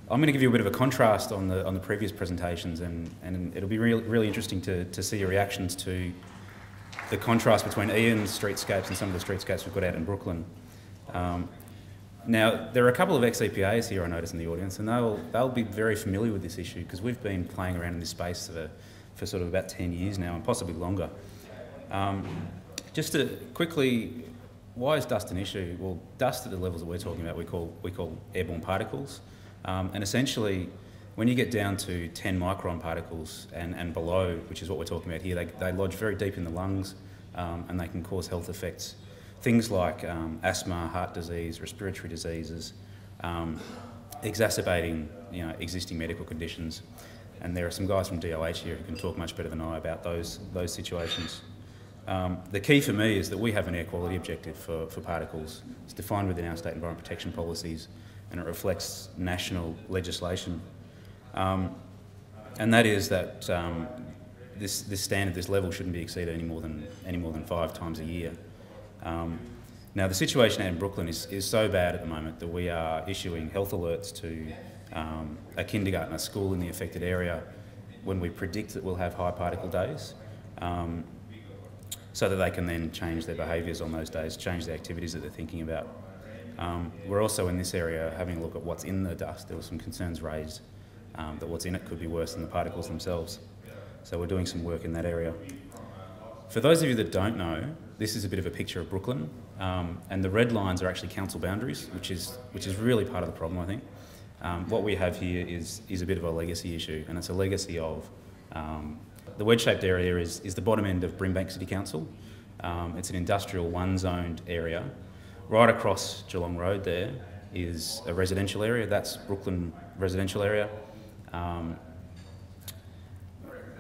I'm going to give you a bit of a contrast on the previous presentations, and it'll be really interesting to see your reactions to the contrast between Ian's streetscapes and some of the streetscapes we've got out in Brooklyn. Now, there are a couple of ex-EPAs here I notice in the audience, and they'll be very familiar with this issue because we've been playing around in this space for sort of about 10 years now, and possibly longer. Just to quickly, why is dust an issue? Well, dust at the levels that we're talking about we call airborne particles. And essentially, when you get down to 10 micron particles and below, which is what we're talking about here, they lodge very deep in the lungs, and they can cause health effects. Things like asthma, heart disease, respiratory diseases, exacerbating existing medical conditions. And there are some guys from DOH here who can talk much better than I about those situations. The key for me is that we have an air quality objective for particles. It's defined within our state environment protection policies, and it reflects national legislation. And that is that this standard, this level, shouldn't be exceeded any more than 5 times a year. Now, the situation out in Brooklyn is so bad at the moment that we are issuing health alerts to a kindergarten, a school in the affected area, when we predict that we'll have high particle days, so that they can then change their behaviours on those days, change the activities that they're thinking about. We're also in this area having a look at what's in the dust. There were some concerns raised that what's in it could be worse than the particles themselves. So we're doing some work in that area. For those of you that don't know, this is a bit of a picture of Brooklyn, and the red lines are actually council boundaries, which is really part of the problem, I think. What we have here is a bit of a legacy issue, and it's a legacy of the wedge-shaped area is the bottom end of Brimbank City Council. It's an industrial one-zoned area. Right across Geelong Road there is a residential area. That's Brooklyn residential area.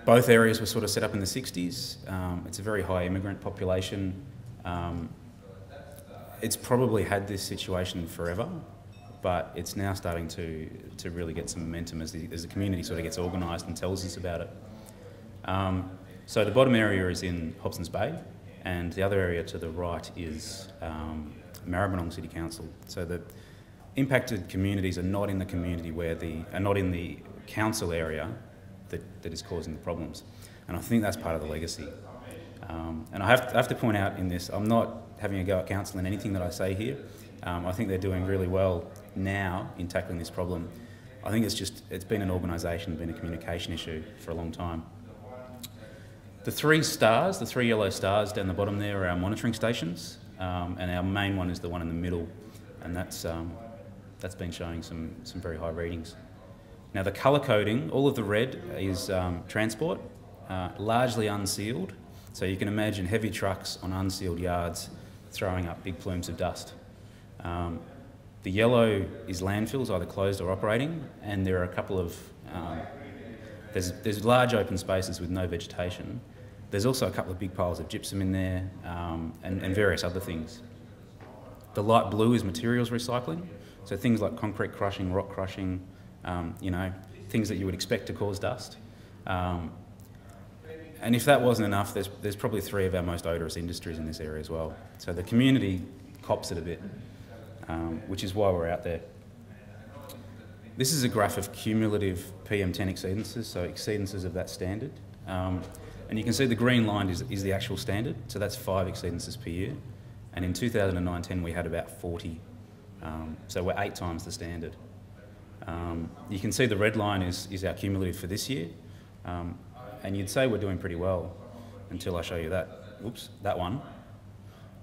Both areas were sort of set up in the 60s. It's a very high immigrant population. It's probably had this situation forever, but it's now starting to really get some momentum as the community sort of gets organised and tells us about it. So the bottom area is in Hobson's Bay, and the other area to the right is Maribyrnong City Council. So the impacted communities are not in the community are not in the council area that is causing the problems. And I think that's part of the legacy. And I have to point out in this, I'm not having a go at council in anything that I say here. I think they're doing really well now in tackling this problem. I think it's been an organisation, been a communication issue for a long time. The 3 stars, the 3 yellow stars down the bottom there are our monitoring stations, and our main one is the one in the middle, and that's been showing some very high readings. Now the colour coding, all of the red is transport, largely unsealed, so you can imagine heavy trucks on unsealed yards throwing up big plumes of dust. The yellow is landfills, either closed or operating, and there are a couple of there's large open spaces with no vegetation. There's also a couple of big piles of gypsum in there, and various other things. The light blue is materials recycling, so things like concrete crushing, rock crushing, things that you would expect to cause dust. And if that wasn't enough, there's probably 3 of our most odorous industries in this area as well. So the community cops it a bit, which is why we're out there. This is a graph of cumulative PM10 exceedances, so exceedances of that standard. And you can see the green line is the actual standard, so that's 5 exceedances per year. And in 2009-10 we had about 40, so we're 8 times the standard. You can see the red line is our cumulative for this year, and you'd say we're doing pretty well until I show you that one,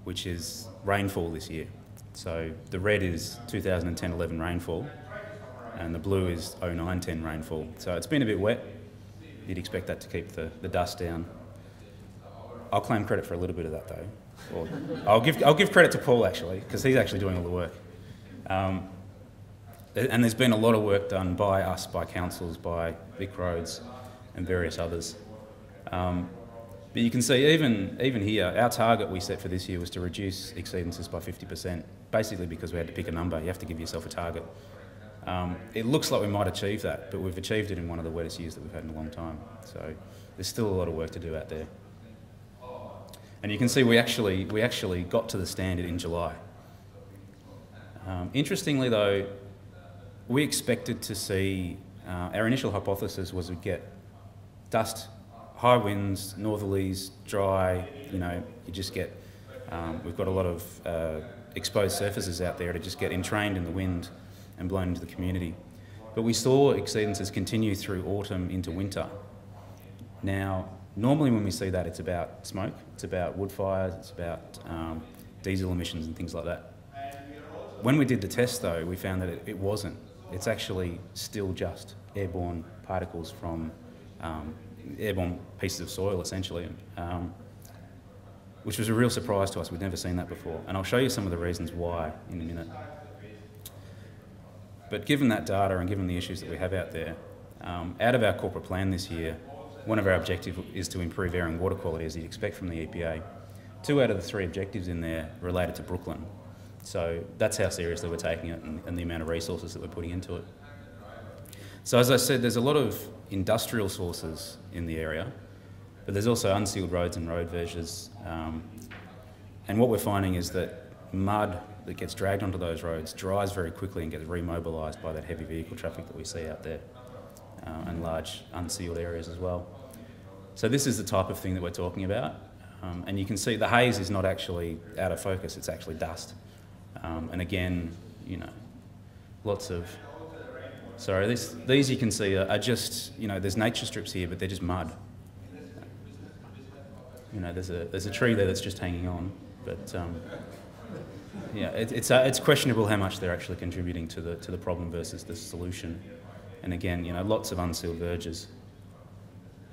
which is rainfall this year. So the red is 2010-11 rainfall, and the blue is 09-10 rainfall. So it's been a bit wet. You'd expect that to keep the dust down. I'll claim credit for a little bit of that though. Or I'll give credit to Paul actually, because he's actually doing all the work. And there's been a lot of work done by us, by councils, by Vic Roads and various others. But you can see even here, our target we set for this year was to reduce exceedances by 50%, basically because we had to pick a number. You have to give yourself a target. It looks like we might achieve that, but we've achieved it in one of the wettest years that we've had in a long time. So there's still a lot of work to do out there. And you can see we actually got to the standard in July. Interestingly though, we expected to see, our initial hypothesis was we'd get dust, high winds, northerlies, dry, you just get, we've got a lot of exposed surfaces out there to just get entrained in the wind and blown into the community. But we saw exceedances continue through autumn into winter. Now, normally when we see that, it's about smoke, it's about wood fires, it's about diesel emissions and things like that. When we did the test though, we found that it wasn't. It's actually still just airborne particles from airborne pieces of soil, essentially, which was a real surprise to us. We'd never seen that before. And I'll show you some of the reasons why in a minute. But given that data and given the issues that we have out there, out of our corporate plan this year, one of our objectives is to improve air and water quality, as you'd expect from the EPA. 2 out of the 3 objectives in there related to Brooklyn. So that's how seriously we're taking it and the amount of resources that we're putting into it. So as I said, there's a lot of industrial sources in the area, but there's also unsealed roads and road verges. And what we're finding is that mud that gets dragged onto those roads dries very quickly and gets remobilised by that heavy vehicle traffic that we see out there, and large unsealed areas as well. So this is the type of thing that we're talking about. And you can see the haze is not actually out of focus, it's actually dust. And again, lots of, sorry, these you can see are just, there's nature strips here, but they're just mud. There's a tree there that's just hanging on, but yeah, it's questionable how much they're actually contributing to the problem versus the solution. And again, lots of unsealed verges.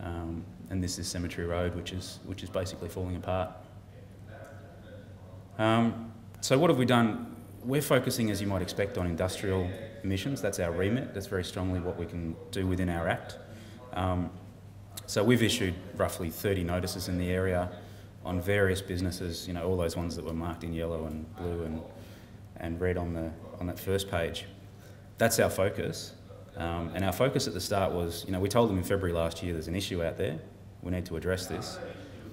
And this is Cemetery Road, which is basically falling apart. So what have we done? We're focusing, as you might expect, on industrial emissions. That's our remit. That's very strongly what we can do within our Act. So we've issued roughly 30 notices in the area on various businesses, all those ones that were marked in yellow and blue and red on that first page. That's our focus. And our focus at the start was, we told them in February last year there's an issue out there, we need to address this.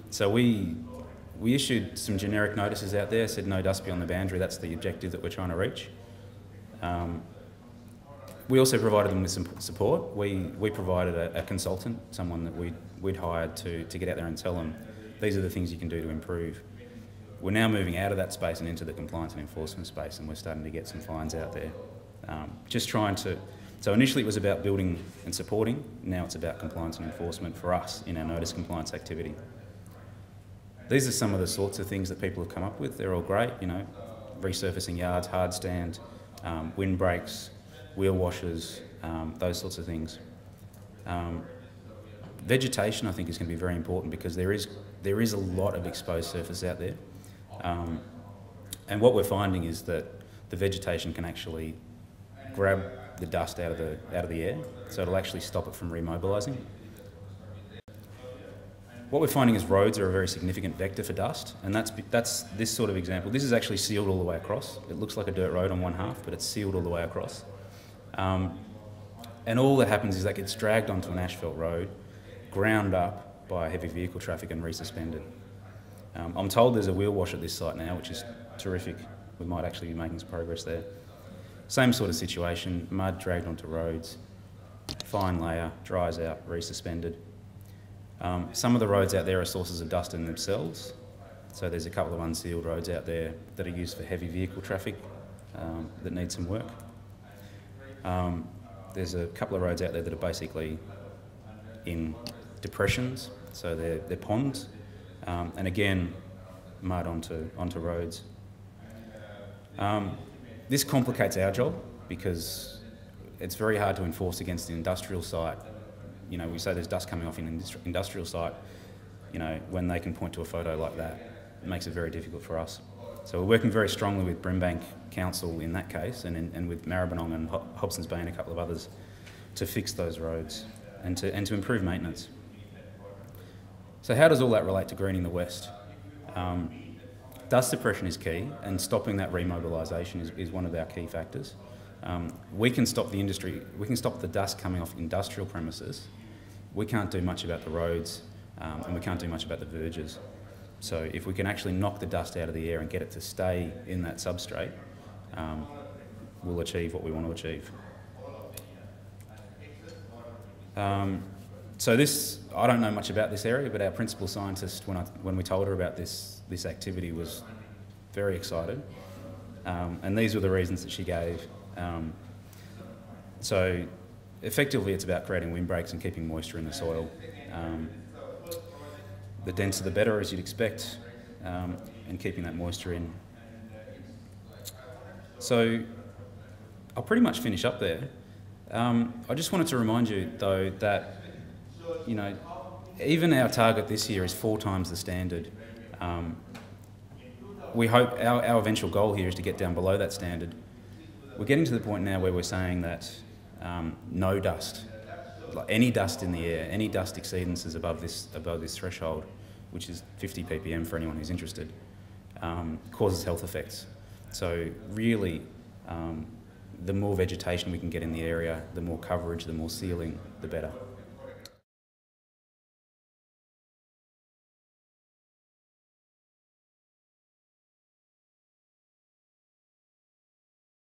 So we issued some generic notices out there, said no dust beyond the boundary, that's the objective that we're trying to reach. We also provided them with some support. We provided a consultant, someone that we'd hired to get out there and tell them, these are the things you can do to improve. We're now moving out of that space and into the compliance and enforcement space, and we're starting to get some fines out there. Just trying to, so initially it was about building and supporting, now it's about compliance and enforcement for us in our notice compliance activity. These are some of the sorts of things that people have come up with. They're all great, resurfacing yards, hard stand, windbreaks, wheel washers, those sorts of things. Vegetation, I think, is going to be very important because there is a lot of exposed surface out there. And what we're finding is that the vegetation can actually grab the dust out of the air, so it'll actually stop it from remobilising. What we're finding is roads are a very significant vector for dust, and that's this sort of example. This is actually sealed all the way across. It looks like a dirt road on one half, but it's sealed all the way across. And all that happens is that gets dragged onto an asphalt road, ground up by heavy vehicle traffic and resuspended. I'm told there's a wheel wash at this site now, which is terrific. We might actually be making some progress there. Same sort of situation, mud dragged onto roads, fine layer, dries out, resuspended. Some of the roads out there are sources of dust in themselves. So there's a couple of unsealed roads out there that are used for heavy vehicle traffic that need some work. There's a couple of roads out there that are basically in depressions, so they're ponds, and again, mud onto roads. This complicates our job because it's very hard to enforce against an industrial site. We say there's dust coming off in an industrial site, when they can point to a photo like that, it makes it very difficult for us. So we're working very strongly with Brimbank Council in that case, and with Maribyrnong and Hobson's Bay and a couple of others to fix those roads and to improve maintenance. So how does all that relate to greening the West? Dust suppression is key, and stopping that remobilisation is one of our key factors. We can stop the industry, we can stop the dust coming off industrial premises. We can't do much about the roads, and we can't do much about the verges. So if we can actually knock the dust out of the air and get it to stay in that substrate, we'll achieve what we want to achieve. So this, I don't know much about this area, but our principal scientist, when we told her about this activity, was very excited. And these were the reasons that she gave. So effectively it's about creating windbreaks and keeping moisture in the soil. The denser the better, as you'd expect, and keeping that moisture in. So I'll pretty much finish up there. I just wanted to remind you, though, that even our target this year is 4 times the standard. We hope our eventual goal here is to get down below that standard. We're getting to the point now where we're saying that no dust, like any dust in the air, any dust exceedances above this threshold, which is 50 ppm for anyone who's interested, causes health effects. So really, the more vegetation we can get in the area, the more coverage, the more sealing, the better.